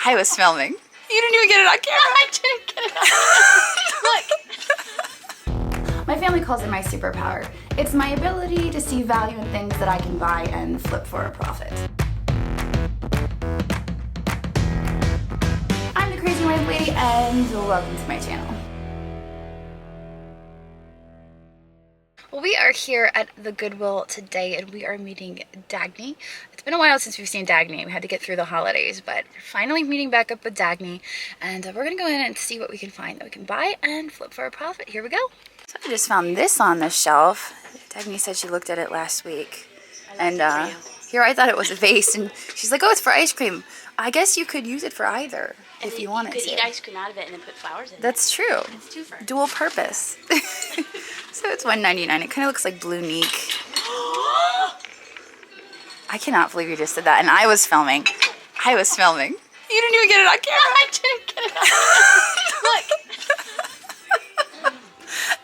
I was filming. You didn't even get it on camera. I didn't get it on camera. Look. My family calls it my superpower. It's my ability to see value in things that I can buy and flip for a profit. I'm the Crazy Wife Lady, and welcome to my channel. Well, we are here at the Goodwill today, and we are meeting Dagny. It's been a while since we've seen Dagny. We had to get through the holidays, but we're finally meeting back up with Dagny, and we're gonna go in and see what we can find that we can buy and flip for a profit. Here we go. So I just found this on the shelf. Dagny said she looked at it last week, and here I thought it was a vase, and she's like, "Oh, it's for ice cream." I guess you could use it for either if you wanted to. You could eat ice cream out of it and then put flowers in it. That's true. It's twofer. Dual purpose. So it's $1.99. It kind of looks like Blue Neek. I cannot believe you just did that. And I was filming. You didn't even get it on camera. I didn't get it on camera. Look.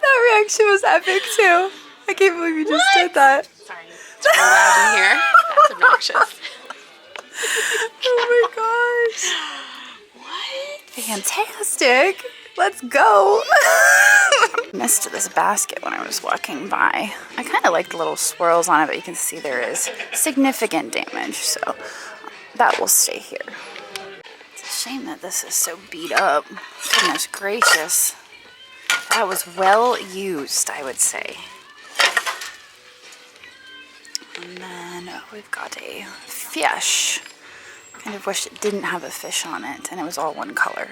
That reaction was epic too. I can't believe you just did that. Sorry. It's real loud in here. That's obnoxious. Oh my gosh. What? Fantastic. Let's go. I missed this basket when I was walking by. I kind of like the little swirls on it, but you can see there is significant damage, so that will stay here. It's a shame that this is so beat up. Goodness gracious. That was well used, I would say. And then we've got a fish. Kind of wish it didn't have a fish on it and it was all one color.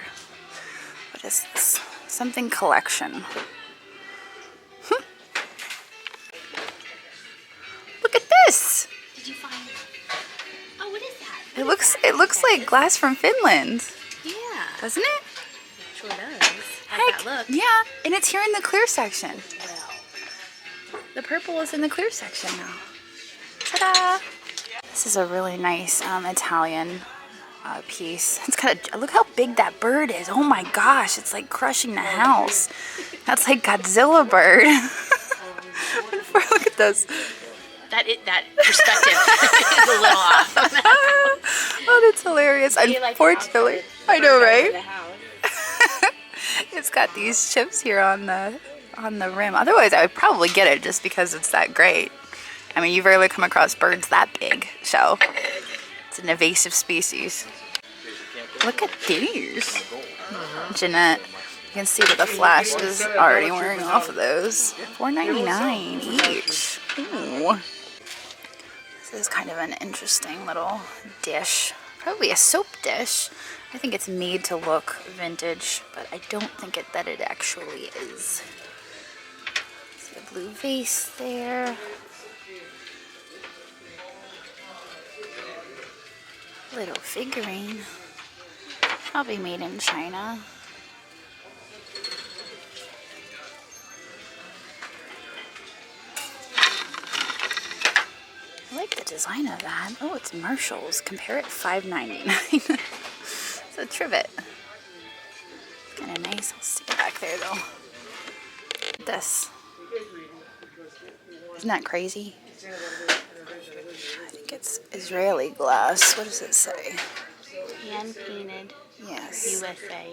What is this? Something collection. Look at this. Did you find? Oh, what is that? It looks like glass from Finland. Yeah. Doesn't it? Sure does. How's Heck, that look? yeah, and it's here in the clear section. Well. The purple is in the clear section now. Ta-da! This is a really nice Italian piece. It's got a, look how big that bird is. Oh my gosh, it's like crushing the house. That's like Godzilla bird. Look at this. That perspective is a little off. Oh, that's hilarious. Unfortunately, I know, right? It's got these chips here on the rim. Otherwise, I would probably get it just because it's that great. I mean, you rarely come across birds that big, so it's an invasive species. Look at these. Jeanette, you can see that the flash is already wearing off of those. $4.99 each. Ooh. This is kind of an interesting little dish. Probably a soap dish. I think it's made to look vintage, but I don't think that it actually is. See a blue vase there. Little figurine. Probably made in China. I like the design of that. Oh, it's Marshall's. Compare it, $5.99. It's a trivet. Kind of nice. I'll stick it back there though. This. Isn't that crazy? I think it's Israeli glass. What does it say? Hand painted. Yes. USA.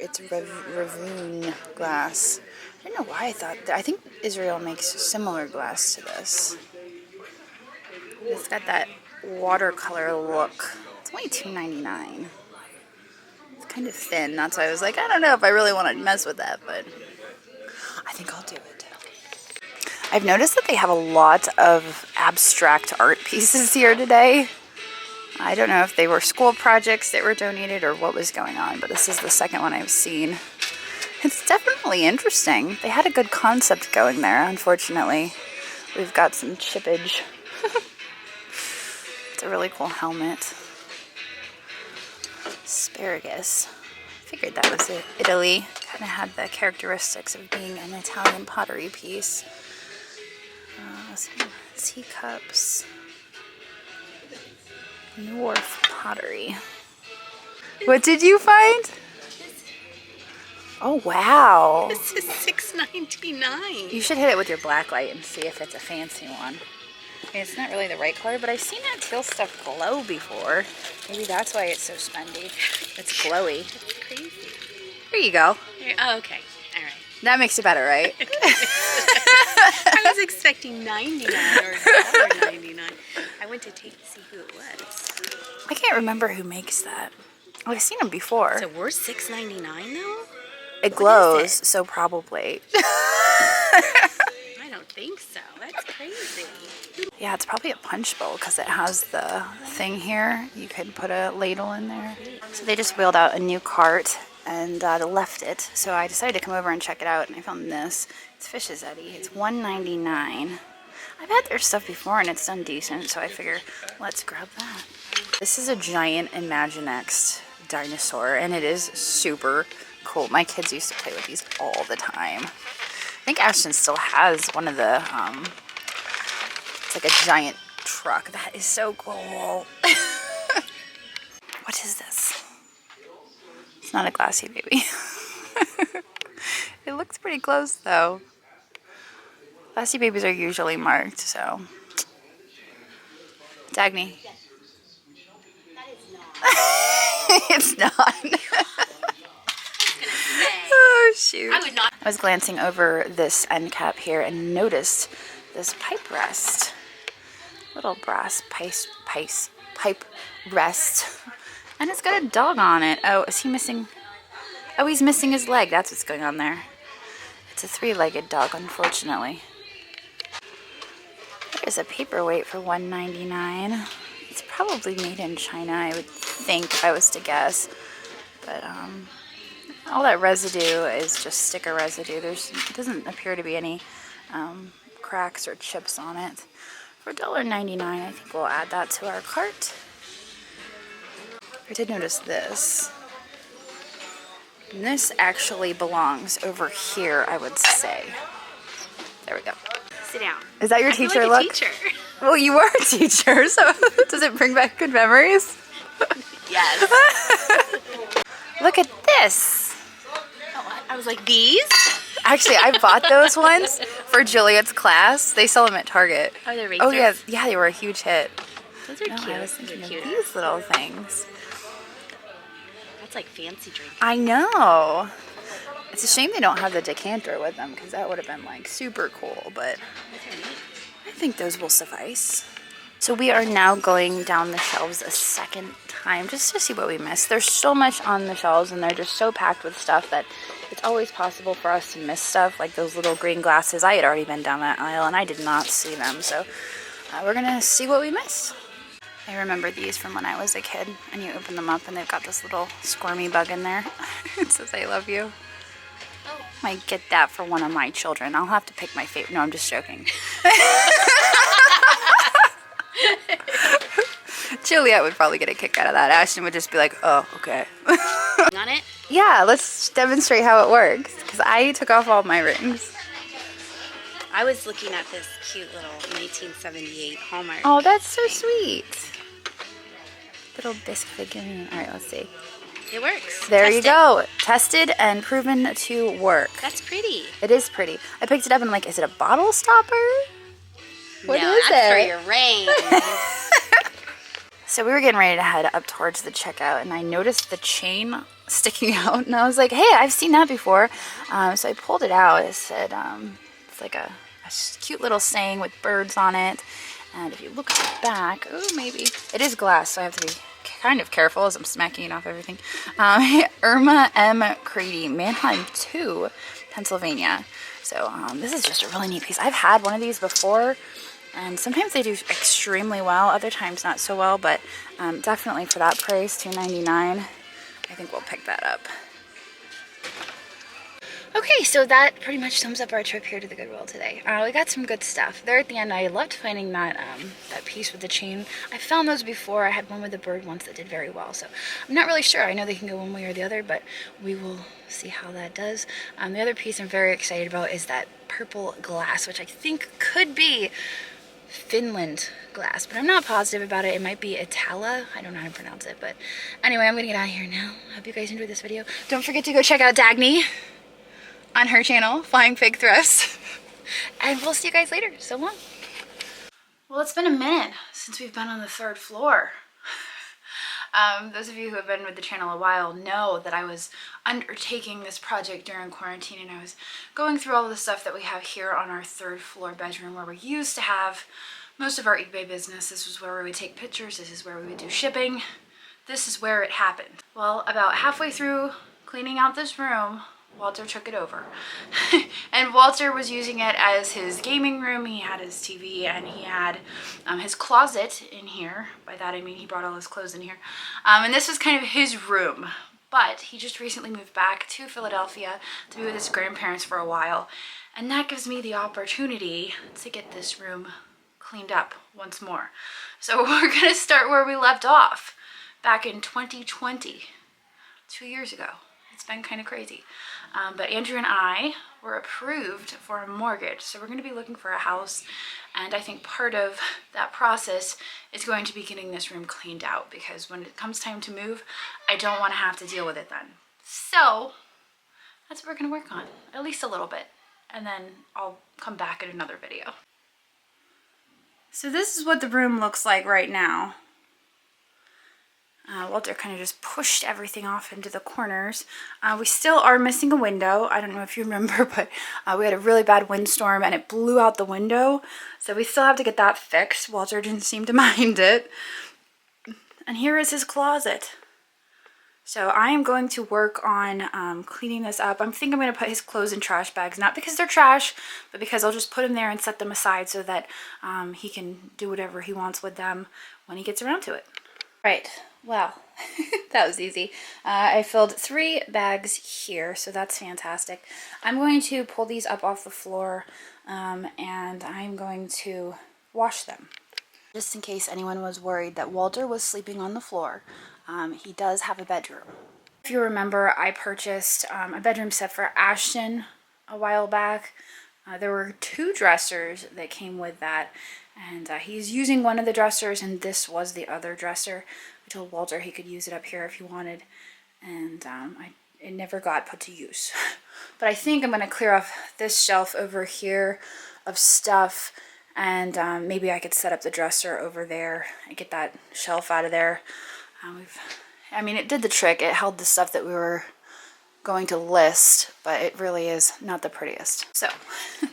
It's Ravine glass. I don't know why I thought that. I think Israel makes similar glass to this. It's got that watercolor look. It's only $2.99. It's kind of thin. That's why I was like, I don't know if I really want to mess with that, but I think I'll do it. I've noticed that they have a lot of abstract art pieces here today. I don't know if they were school projects that were donated or what was going on, but this is the second one I've seen. It's definitely interesting. They had a good concept going there, unfortunately. We've got some chippage. It's a really cool helmet. Asparagus. Figured that was it. Italy. Kind of had the characteristics of being an Italian pottery piece. Some teacups. North pottery. What did you find? Oh, wow. This is $6.99. You should hit it with your black light and see if it's a fancy one. mean, it's not really the right color, but I've seen that teal stuff glow before. Maybe that's why it's so spendy. It's glowy. It's crazy. There you go. Oh, okay. All right. That makes it better, right? I was expecting 99 or $1.99. I went to see who it was. I can't remember who makes that. Oh, I've seen them before. So we're $6.99 though? It glows, so probably. I don't think so. That's crazy. Yeah, it's probably a punch bowl because it has the thing here. You could put a ladle in there. So they just wheeled out a new cart and left it. So I decided to come over and check it out, and I found this. It's Fish's Eddy. It's $1.99. I've had their stuff before and it's done decent, so I figure let's grab that. This is a giant Imaginext dinosaur, and it is super cool. My kids used to play with these all the time. I think Ashton still has one of the, it's like a giant truck. That is so cool. What is this? It's not a glassy baby. It looks pretty close though. Glassy babies are usually marked, so. Dagny. It's not. Oh shoot. I would not. I was glancing over this end cap here and noticed this pipe rest. Little brass pipe rest. And it's got a dog on it. Oh, is he missing? Oh, he's missing his leg. That's what's going on there. It's a 3-legged dog, unfortunately. There's a paperweight for $1.99. It's probably made in China, I would think, if I was to guess. But all that residue is just sticker residue. There doesn't appear to be any cracks or chips on it. For $1.99, I think we'll add that to our cart. I did notice this. And this actually belongs over here, I would say. There we go. Sit down. Is that your I feel teacher like a look? teacher. Well, you were a teacher, so does it bring back good memories? Yes. Look at this. Oh, I was like, these? Actually, I bought those ones for Juliet's class. They sell them at Target. Oh, they're Oh, razors? yeah, they were a huge hit. Those are No, cute. I was Those are thinking cute. of these little things. That's like fancy drinking. I know. It's a shame they don't have the decanter with them because that would have been like super cool, but Those are neat. I think those will suffice. So we are now going down the shelves a second time just to see what we missed. There's so much on the shelves and they're just so packed with stuff that it's always possible for us to miss stuff, like those little green glasses. I had already been down that aisle and I did not see them, so we're gonna see what we missed. I remember these from when I was a kid, and you open them up and they've got this little squirmy bug in there. It says I love you. Oh. Might get that for one of my children. I'll have to pick my favorite. No, I'm just joking. Juliet would probably get a kick out of that. Ashton would just be like, oh, okay. On it? Yeah, let's demonstrate how it works, because I took off all my rings. I was looking at this cute little 1978 Hallmark. Oh, that's so sweet. Little bisque figurine. All right, let's see. It works. There Test you it. go. Tested and proven to work. That's pretty. It is pretty. I picked it up and I'm like, is it a bottle stopper? What no, is that's it? for your rings. So we were getting ready to head up towards the checkout, and I noticed the chain sticking out, and I was like, hey, I've seen that before. So I pulled it out. It said, it's like a cute little saying with birds on it. And if you look at the back, oh, maybe. It is glass, so I have to be kind of careful as I'm smacking it off everything. Irma M. Crady, Mannheim 2, Pennsylvania. So this is just a really neat piece. I've had one of these before, and sometimes they do extremely well, other times not so well, but definitely for that price, $2.99, I think we'll pick that up. Okay, so that pretty much sums up our trip here to the Goodwill today. We got some good stuff. There at the end, I loved finding that that piece with the chain. I found those before. I had one with the bird once that did very well, so I'm not really sure. I know they can go one way or the other, but we will see how that does. The other piece I'm very excited about is that purple glass, which I think could be Finland glass, but I'm not positive about it. It might be Itala. I don't know how to pronounce it, but anyway, I'm gonna get out of here now. Hope you guys enjoyed this video. Don't forget to go check out Dagny on her channel, Flying Fig Thrifts. And we'll see you guys later. So long. Well, it's been a minute since we've been on the 3rd floor. Those of you who have been with the channel a while know that I was undertaking this project during quarantine, and I was going through all of the stuff that we have here on our 3rd floor bedroom where we used to have most of our eBay business. This was where we would take pictures. This is where we would do shipping. This is where it happened. Well, about halfway through cleaning out this room, Walter took it over. And Walter was using it as his gaming room. He had his TV and he had his closet in here. By that I mean he brought all his clothes in here. And this was kind of his room. But he just recently moved back to Philadelphia to be with his grandparents for a while. And that gives me the opportunity to get this room cleaned up once more. So we're going to start where we left off back in 2020, 2 years ago. It's been kind of crazy. But Andrew and I were approved for a mortgage. So we're going to be looking for a house. And I think part of that process is going to be getting this room cleaned out, because when it comes time to move, I don't want to have to deal with it then. So that's what we're going to work on, at least a little bit. And then I'll come back in another video. So this is what the room looks like right now. Walter kind of just pushed everything off into the corners. We still are missing a window. I don't know if you remember, but we had a really bad windstorm and it blew out the window. So we still have to get that fixed. Walter didn't seem to mind it. And here is his closet. So I am going to work on cleaning this up. I think I'm going to put his clothes in trash bags, not because they're trash, but because I'll just put them there and set them aside so that he can do whatever he wants with them when he gets around to it. Right. Well, that was easy. I filled 3 bags here, so that's fantastic. I'm going to pull these up off the floor and I'm going to wash them. Just in case anyone was worried that Walter was sleeping on the floor, he does have a bedroom. If you remember, I purchased a bedroom set for Ashton a while back. There were 2 dressers that came with that, and he's using one of the dressers, and this was the other dresser. I told Walter he could use it up here if he wanted, and it never got put to use. But I think I'm going to clear off this shelf over here of stuff, and maybe I could set up the dresser over there and get that shelf out of there. I mean, it did the trick. It held the stuff that we were going to list, but it really is not the prettiest. So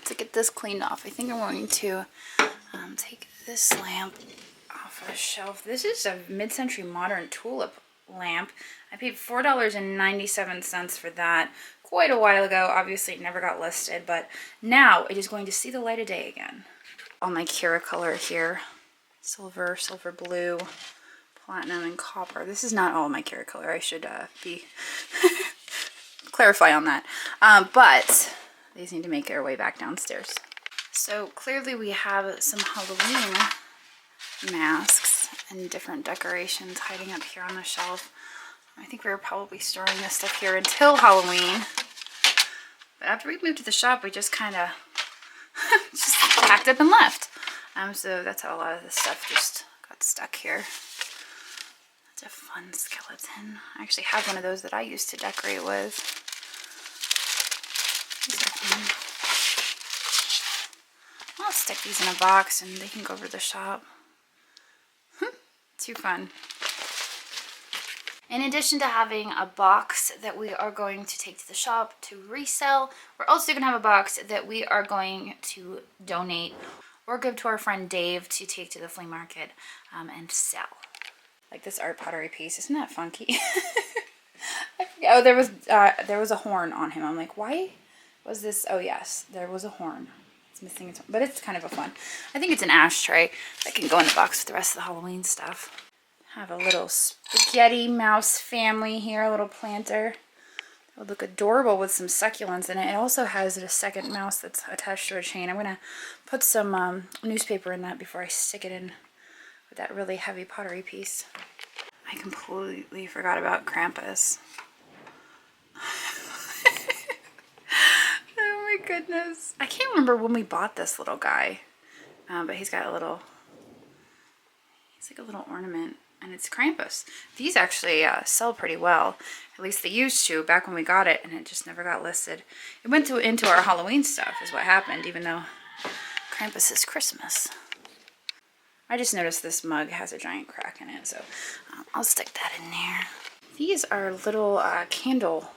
to get this cleaned off, I think I'm going to take this lamp off a shelf. This is a mid-century modern tulip lamp. I paid $4.97 for that quite a while ago. Obviously it never got listed, but now it is going to see the light of day again. All my Kira color here: silver, silver blue, platinum, and copper. This is not all my Kira color. I should be clarify on that. But these need to make their way back downstairs. So clearly we have some Halloween masks and different decorations hiding up here on the shelf. I think we were probably storing this stuff here until Halloween. But after we moved to the shop, we just kind of just packed up and left. So that's how a lot of this stuff just got stuck here. That's a fun skeleton. I actually have one of those that I used to decorate with. These are fun. I'll stick these in a box and they can go over to the shop. Too fun. In addition to having a box that we are going to take to the shop to resell, we're also going to have a box that we are going to donate or give to our friend Dave to take to the flea market and sell. Like this art pottery piece. Isn't that funky? I forget. Oh, there was a horn on him. I'm like, why was this? Oh yes, there was a horn. It's missing its horn, but it's kind of a fun. I think it's an ashtray that can go in the box with the rest of the Halloween stuff. Have a little spaghetti mouse family here, a little planter. It would look adorable with some succulents in it. It also has a second mouse that's attached to a chain. I'm gonna put some newspaper in that before I stick it in with that really heavy pottery piece. I completely forgot about Krampus. Oh my goodness. I can't remember when we bought this little guy, but he's got a little, he's like a little ornament, and it's Krampus. These actually sell pretty well. At least they used to back when we got it, and it just never got listed. It went into our Halloween stuff is what happened, even though Krampus is Christmas. I just noticed this mug has a giant crack in it, so I'll stick that in there. These are little candle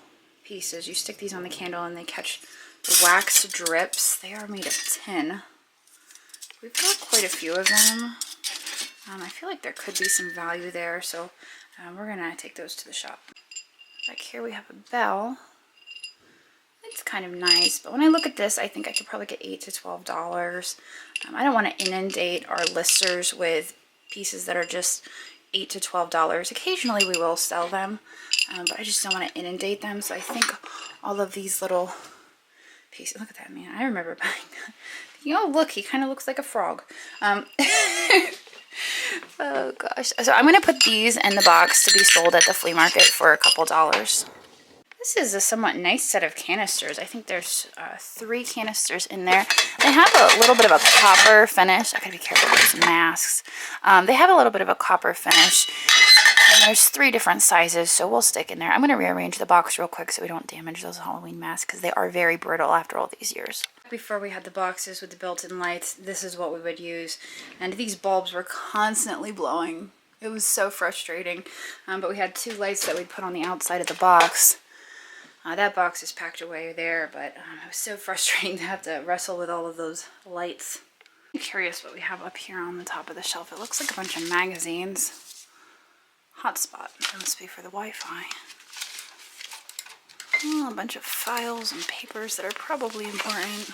pieces. You stick these on the candle and they catch the wax drips. They are made of tin. We've got quite a few of them. I feel like there could be some value there, so we're gonna take those to the shop. Back here we have a bell. It's kind of nice, but when I look at this, I think I could probably get $8 to $12. I don't want to inundate our listers with pieces that are just $8 to $12. Occasionally we will sell them, but I just don't want to inundate them. So I think all of these little pieces, look at that man, I remember buying that. Oh look, he kind of looks like a frog. Oh gosh. So I'm going to put these in the box to be sold at the flea market for a couple dollars. This is a somewhat nice set of canisters. I think there's 3 canisters in there. They have a little bit of a copper finish. I gotta be careful with these masks. They have a little bit of a copper finish. And there's 3 different sizes, so we'll stick in there. I'm gonna rearrange the box real quick so we don't damage those Halloween masks because they are very brittle after all these years. Before we had the boxes with the built-in lights, this is what we would use. And these bulbs were constantly blowing. It was so frustrating. But we had 2 lights that we'd put on the outside of the box. That box is packed away there, but it was so frustrating to have to wrestle with all of those lights. I'm curious what we have up here on the top of the shelf. It looks like a bunch of magazines. Hotspot. That must be for the Wi-Fi. Oh, a bunch of files and papers that are probably important.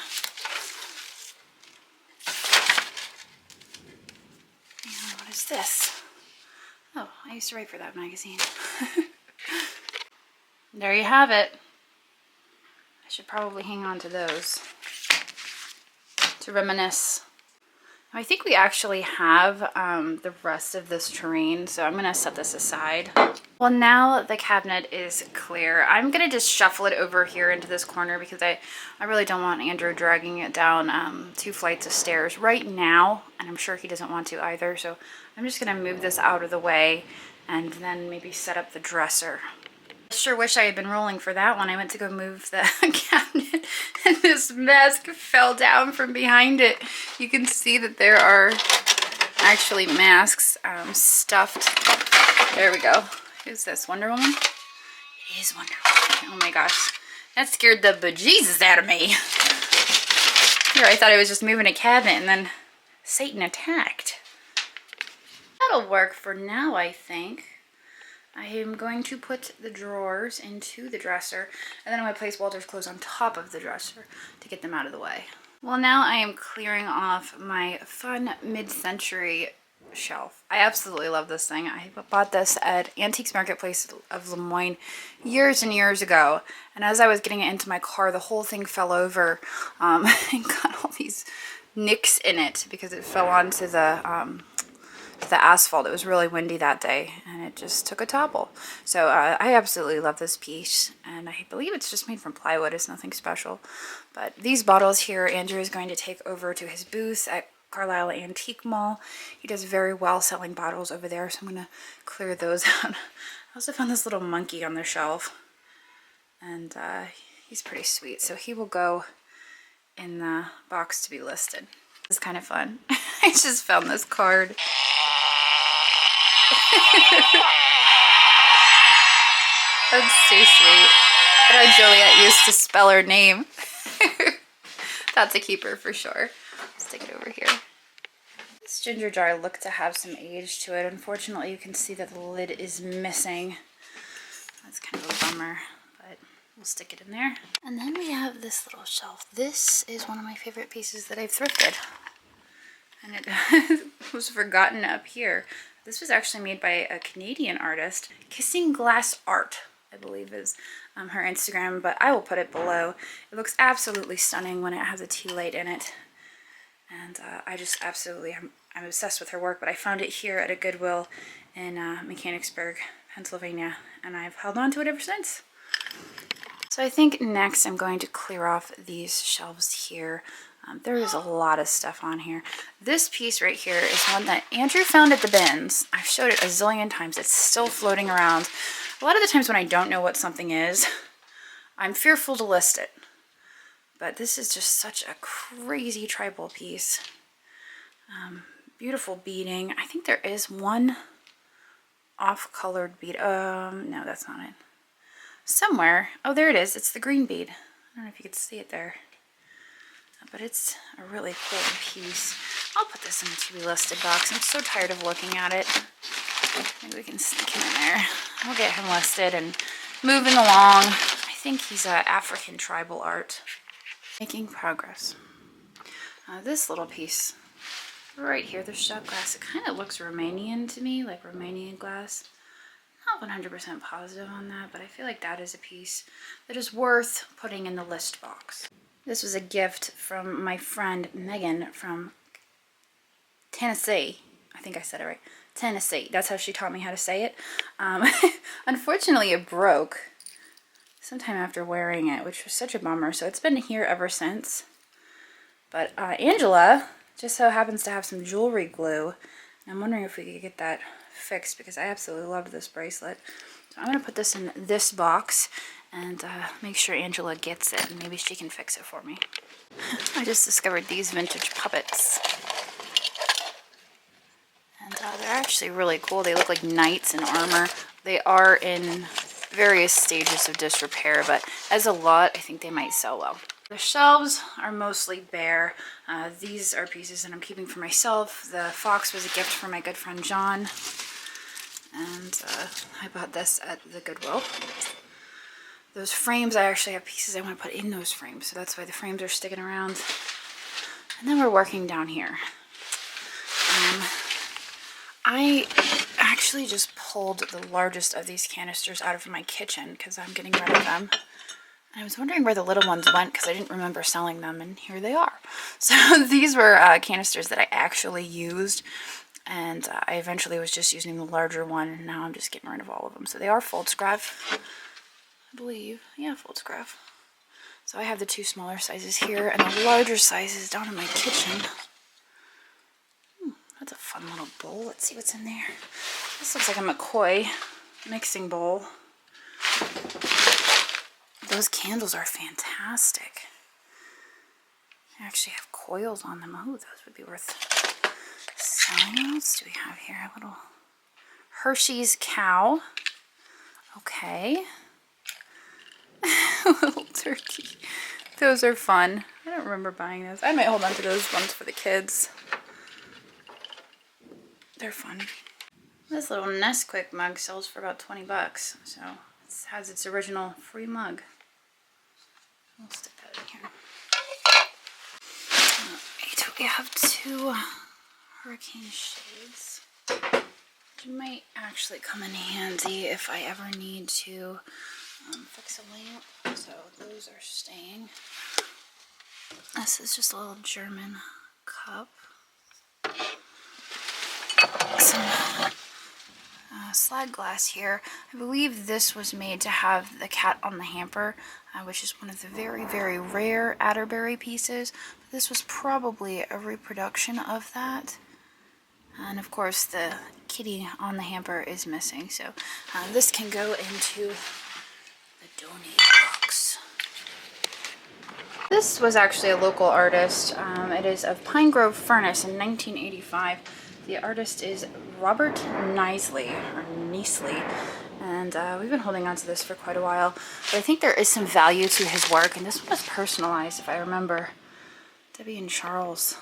And what is this? Oh, I used to write for that magazine. There you have it. I should probably hang on to those to reminisce. I think we actually have the rest of this terrain, so I'm going to set this aside. Well, now the cabinet is clear. I'm going to just shuffle it over here into this corner because I really don't want Andrew dragging it down 2 flights of stairs right now, and I'm sure he doesn't want to either, so I'm just going to move this out of the way and then maybe set up the dresser. I sure wish I had been rolling for that one. I went to go move the cabinet and this mask fell down from behind it. You can see that there are actually masks stuffed. There we go. Who's this? Wonder Woman? It is Wonder Woman. Oh my gosh. That scared the bejesus out of me. Here, I thought I was just moving a cabinet and then Satan attacked. That'll work for now, I think. I am going to put the drawers into the dresser, and then I'm going to place Walter's clothes on top of the dresser to get them out of the way. Well, now I am clearing off my fun mid-century shelf. I absolutely love this thing. I bought this at Antiques Marketplace of Lemoyne years and years ago, and as I was getting it into my car, the whole thing fell over and got all these nicks in it because it fell onto the asphalt. It was really windy that day and it just took a topple. So I absolutely love this piece, and I believe it's just made from plywood. It's nothing special. But these bottles here, Andrew is going to take over to his booth at Carlisle Antique Mall. He does very well selling bottles over there, so I'm going to clear those out. I also found this little monkey on the shelf, and he's pretty sweet, so he will go in the box to be listed. It's kind of fun. I just found this card. That's so sweet. I know Juliet used to spell her name. That's a keeper for sure. Stick it over here. This ginger jar looked to have some age to it. Unfortunately, you can see that the lid is missing. That's kind of a bummer, but we'll stick it in there. And then we have this little shelf. This is one of my favorite pieces that I've thrifted. And it was forgotten up here. This was actually made by a Canadian artist. Kissing Glass Art, I believe is her Instagram, but I will put it below. It looks absolutely stunning when it has a tea light in it. And I just absolutely, I'm obsessed with her work, but I found it here at a Goodwill in Mechanicsburg, Pennsylvania, and I've held on to it ever since. So I think next I'm going to clear off these shelves here. There is a lot of stuff on here. This piece right here is one that Andrew found at the bins. I've showed it a zillion times. It's still floating around. A lot of the times when I don't know what something is, I'm fearful to list it. But this is just such a crazy tribal piece. Beautiful beading. I think there is one off-colored bead. No, that's not it. Somewhere. Oh, there it is. It's the green bead. I don't know if you can see it there. But it's a really cool piece. I'll put this in the to be listed box. I'm so tired of looking at it. Maybe we can sneak him in there. I'll get him listed and moving along. I think he's African tribal art. Making progress. This little piece right here, the shot glass, it kind of looks Romanian to me, like Romanian glass. Not 100% positive on that, but I feel like that is a piece that is worth putting in the list box. This was a gift from my friend Megan from Tennessee. I think I said it right. Tennessee. That's how she taught me how to say it. Unfortunately, it broke sometime after wearing it, which was such a bummer. So it's been here ever since. But Angela just so happens to have some jewelry glue. And I'm wondering if we could get that fixed because I absolutely love this bracelet. So I'm going to put this in this box and make sure Angela gets it, and maybe she can fix it for me. I just discovered these vintage puppets. And they're actually really cool. They look like knights in armor. They are in various stages of disrepair, but as a lot, I think they might sell well. The shelves are mostly bare. These are pieces that I'm keeping for myself. The fox was a gift from my good friend John. And I bought this at the Goodwill. Those frames, I actually have pieces I want to put in those frames, so that's why the frames are sticking around. And then we're working down here. I actually just pulled the largest of these canisters out of my kitchen because I'm getting rid of them. And I was wondering where the little ones went because I didn't remember selling them, and here they are. So these were canisters that I actually used, and I eventually was just using the larger one, and now I'm just getting rid of all of them. So they are Foldscraft, I believe. Yeah, Foldscraft. So I have the two smaller sizes here and the larger sizes down in my kitchen. That's a fun little bowl. Let's see what's in there. This looks like a McCoy mixing bowl. Those candles are fantastic. They actually have coils on them. Oh, those would be worth selling. What else do we have here? A little Hershey's cow. Okay. Little turkey. Those are fun. I don't remember buying those. I might hold on to those ones for the kids. They're fun. This little Nesquik mug sells for about 20 bucks. So it has its original free mug. We'll stick that in here. Alright, we have two hurricane shades, which might actually come in handy if I ever need to fix a lamp. So those are staying. This is just a little German cup. Some slag glass here. I believe this was made to have the cat on the hamper, which is one of the very, very rare Atterbury pieces. But this was probably a reproduction of that. And of course the kitty on the hamper is missing. So this can go into the donate box. This was actually a local artist. It is of Pine Grove Furnace in 1985. The artist is Robert Nisley, and we've been holding on to this for quite a while. But I think there is some value to his work, and this one was personalized, if I remember. Debbie and Charles.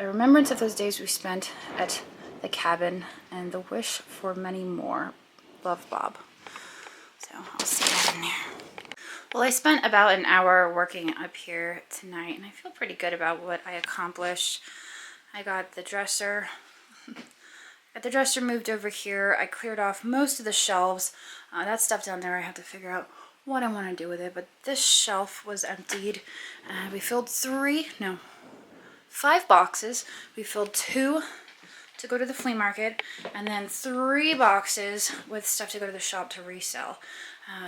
A remembrance of those days we spent at the cabin, and the wish for many more. Love, Bob. So I'll see that in there. Well, I spent about an hour working up here tonight, and I feel pretty good about what I accomplished. I got the dresser moved over here. I cleared off most of the shelves. That stuff down there I have to figure out what I want to do with it, but this shelf was emptied. We filled 5 boxes. We filled 2 to go to the flea market, and then 3 boxes with stuff to go to the shop to resell.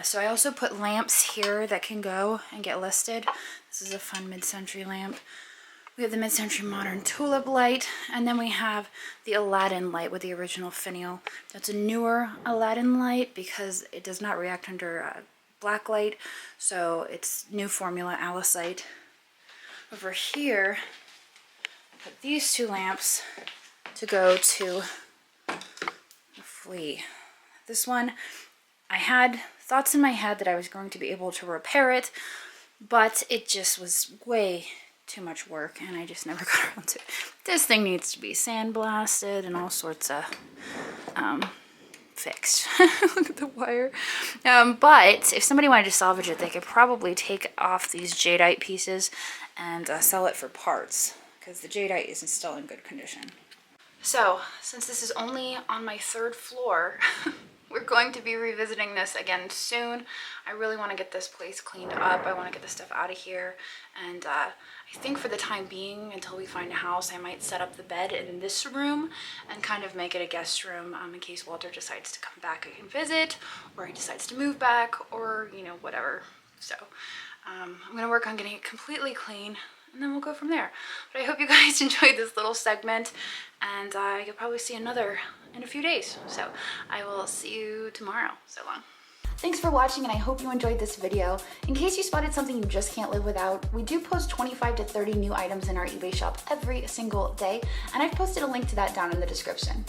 So I also put lamps here that can go and get listed. This is a fun mid-century lamp. We have the mid-century modern tulip light, and then we have the Aladdin light with the original finial. That's a newer Aladdin light because it does not react under black light, so it's new formula Alicite. Over here put these 2 lamps to go to the flea. This one, I had thoughts in my head that I was going to be able to repair it, but it just was way too much work and I just never got around to it. This thing needs to be sandblasted and all sorts of fixed. Look at the wire. But if somebody wanted to salvage it, they could probably take off these jadeite pieces and sell it for parts, because the jadeite isn't still in good condition. So, since this is only on my 3rd floor, we're going to be revisiting this again soon. I really want to get this place cleaned up. I want to get the stuff out of here. And I think for the time being, until we find a house, I might set up the bed in this room and kind of make it a guest room in case Walter decides to come back and visit, or he decides to move back, or, you know, whatever. So I'm going to work on getting it completely clean, and then we'll go from there. But I hope you guys enjoyed this little segment, and you'll probably see another in a few days. So I will see you tomorrow. So long. Thanks for watching, and I hope you enjoyed this video. In case you spotted something you just can't live without, we do post 25 to 30 new items in our eBay shop every single day, and I've posted a link to that down in the description.